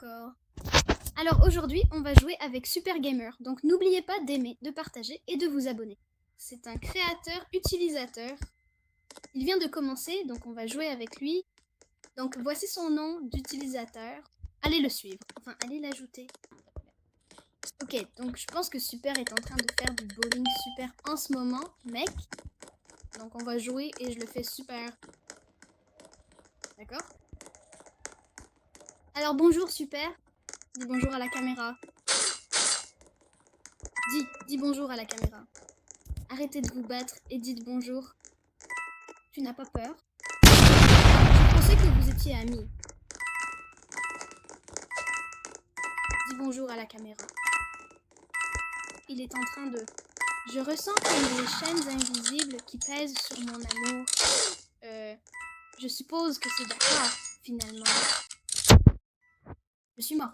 D'accord. Alors aujourd'hui, on va jouer avec Super Gamer. Donc n'oubliez pas d'aimer, de partager et de vous abonner. C'est un créateur utilisateur. Il vient de commencer, donc on va jouer avec lui. Donc voici son nom d'utilisateur. Allez le suivre. Enfin, allez l'ajouter. Ok, donc je pense que Super est en train de faire du bowling super en ce moment, mec. Donc on va jouer et je le fais super. D'accord? Alors bonjour Super. Dis bonjour à la caméra. Dis bonjour à la caméra. Arrêtez de vous battre et dites bonjour. Tu n'as pas peur? Je pensais que vous étiez amis. Dis bonjour à la caméra. Il est en train de... Je ressens comme des chaînes invisibles qui pèsent sur mon amour. Je suppose que c'est d'accord, finalement. Je suis mort.